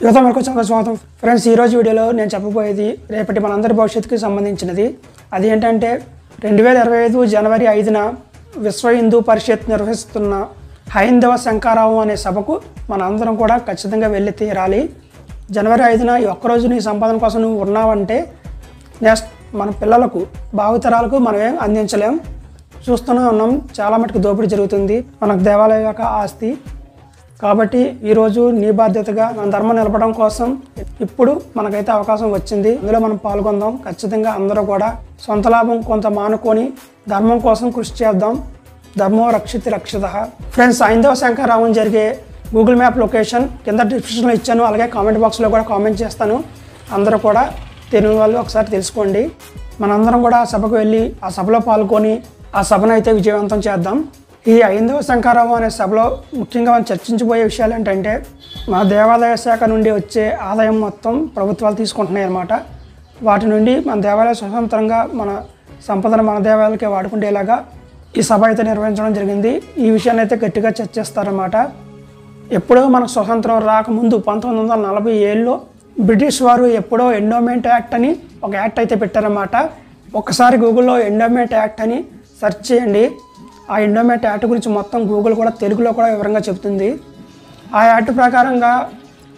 యువత మనకు చాలా స్వాగతం ఫ్రెండ్స్. ఈరోజు వీడియోలో నేను చెప్పబోయేది రేపటి మనందరి భవిష్యత్తుకి సంబంధించినది. అది ఏంటంటే 2025 జనవరి 5న విశ్వ హిందూ పరిషత్ నిర్వహిస్తున్న హైందవ శంఖారావం అనే సభకు మన అందరం కూడా ఖచ్చితంగా వెళ్ళి తీరాలి. జనవరి 5న ఈ ఒక్కరోజు నీ సంపాదన కోసం నువ్వు ఉన్నావంటే నెక్స్ట్ మన పిల్లలకు భావితరాలకు మనం ఏం అందించలేం. చూస్తూనే ఉన్నాం, చాలా మటుకు దోపిడీ జరుగుతుంది మనకు దేవాలయం యొక్క ఆస్తి. కాబట్టి ఈరోజు నీ బాధ్యతగా మన ధర్మం నిలపడం కోసం ఇప్పుడు మనకైతే అవకాశం వచ్చింది. అందులో మనం పాల్గొందాం. ఖచ్చితంగా అందరూ కూడా సొంత లాభం కొంత మానుకొని ధర్మం కోసం కృషి చేద్దాం. ధర్మో రక్షితి రక్షిత. ఫ్రెండ్స్, హైందవ శంఖారావం జరిగే గూగుల్ మ్యాప్ లొకేషన్ కింద డిస్క్రిప్షన్లో ఇచ్చాను, అలాగే కామెంట్ బాక్స్లో కూడా కామెంట్ చేస్తాను. అందరూ కూడా తెలియని వాళ్ళు ఒకసారి తెలుసుకోండి. మనందరం కూడా ఆ సభకు వెళ్ళి ఆ సభలో పాల్గొని ఆ సభను అయితే విజయవంతం చేద్దాం. ఈ హైందవ శంఖారావం అనే సభలో ముఖ్యంగా మనం చర్చించబోయే విషయాలు ఏంటంటే మన దేవాదాయ శాఖ నుండి వచ్చే ఆదాయం మొత్తం ప్రభుత్వాలు తీసుకుంటున్నాయి అన్నమాట. వాటి నుండి మన దేవాలయ స్వతంత్రంగా మన సంపదను మన దేవాలయాలకే వాడుకుంటేలాగా ఈ సభ అయితే నిర్వహించడం జరిగింది. ఈ విషయాన్ని అయితే గట్టిగా చర్చిస్తారన్నమాట. ఎప్పుడో మనకు స్వతంత్రం రాకముందు 1947లో బ్రిటిష్ వారు ఎప్పుడో ఎండోమెంట్ యాక్ట్ అని ఒక యాక్ట్ అయితే పెట్టారన్నమాట. ఒక్కసారి గూగుల్లో ఎండోమెంట్ యాక్ట్ అని సెర్చ్ చేయండి. ఆ ఎండోమెంట్ యాక్ట్ గురించి మొత్తం గూగుల్ కూడా తెలుగులో కూడా వివరంగా చెబుతుంది. ఆ యాక్ట్ ప్రకారంగా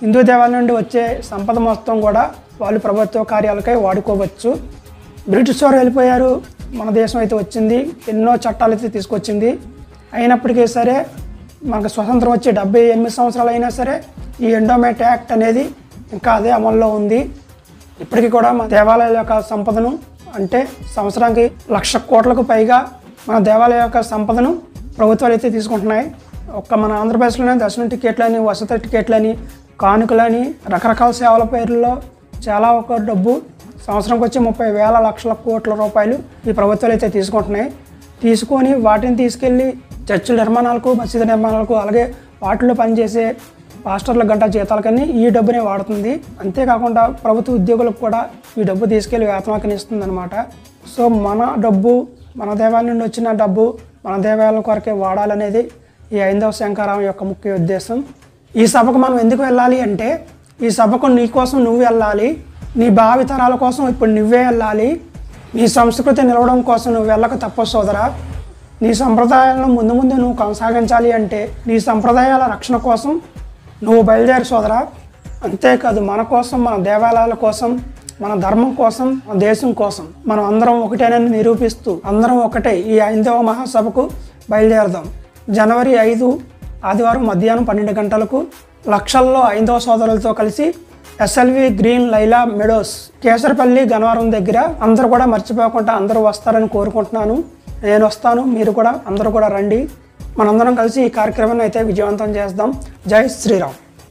హిందూ దేవాలయం నుండి వచ్చే సంపద మొత్తం కూడా వాళ్ళు ప్రభుత్వ కార్యాలకై వాడుకోవచ్చు. బ్రిటిష్ వారు వెళ్ళిపోయారు, మన దేశం అయితే వచ్చింది, ఎన్నో చట్టాలు అయితే తీసుకొచ్చింది. అయినప్పటికీ సరే మనకు స్వతంత్రం వచ్చి 78 సంవత్సరాలు అయినా సరే ఈ ఎండోమెంట్ యాక్ట్ అనేది ఇంకా అదే అమల్లో ఉంది. ఇప్పటికీ కూడా మన దేవాలయాల యొక్క సంపదను అంటే సంవత్సరానికి 1,00,000 కోట్లకు పైగా మన దేవాలయం యొక్క సంపదను ప్రభుత్వాలు అయితే తీసుకుంటున్నాయి. ఒక్క మన ఆంధ్రప్రదేశ్లోనే దర్శనం టికెట్లని, వసతి టికెట్లని, కానుకలని, రకరకాల సేవల పేర్లలో చాలా ఒక డబ్బు సంవత్సరంకి వచ్చి 30,000 లక్షల కోట్ల రూపాయలు ఈ ప్రభుత్వాలు అయితే తీసుకుంటున్నాయి. తీసుకొని వాటిని తీసుకెళ్ళి చర్చిల నిర్మాణాలకు, మసీదు నిర్మాణాలకు, అలాగే వాటిలో పనిచేసే పాస్టర్ల గంట జీతాలకని ఈ డబ్బునే వాడుతుంది. అంతేకాకుండా ప్రభుత్వ ఉద్యోగులకు కూడా ఈ డబ్బు తీసుకెళ్ళి వేతనాన్ని ఇస్తుంది అనమాట. సో మన డబ్బు, మన దేవాలయం నుండి వచ్చిన డబ్బు మన దేవాలయాల కొరకే వాడాలనేది ఈ హైందవ శంఖారావం యొక్క ముఖ్య ఉద్దేశం. ఈ సభకు మనం ఎందుకు వెళ్ళాలి అంటే ఈ సభకు నీ కోసం నువ్వు వెళ్ళాలి, నీ భావితరాల కోసం ఇప్పుడు నువ్వే వెళ్ళాలి. నీ సంస్కృతి నిలవడం కోసం నువ్వు వెళ్ళక తప్పదు సోదరా. నీ సంప్రదాయాలను ముందు ముందు నువ్వు కొనసాగించాలి అంటే నీ సంప్రదాయాల రక్షణ కోసం నువ్వు బయలుదేరి సోదరా. అంతేకాదు మన కోసం, మన దేవాలయాల కోసం, మన ధర్మం కోసం, మన దేశం కోసం మనం అందరం ఒకటేనని నిరూపిస్తూ అందరం ఒకటే ఈ హైందవ మహాసభకు బయలుదేరదాం. జనవరి 5 ఆదివారం మధ్యాహ్నం 12 గంటలకు లక్షల్లో హైందవ సోదరులతో కలిసి SLV green Laila Meadows, Kesarapalli, Gannavaram దగ్గర. అందరూ కూడా మర్చిపోకుండా అందరూ వస్తారని కోరుకుంటున్నాను. నేను వస్తాను, మీరు కూడా అందరూ కూడా రండి. మనందరం కలిసి ఈ కార్యక్రమాన్ని అయితే విజయవంతం చేద్దాం. జై శ్రీరామ్.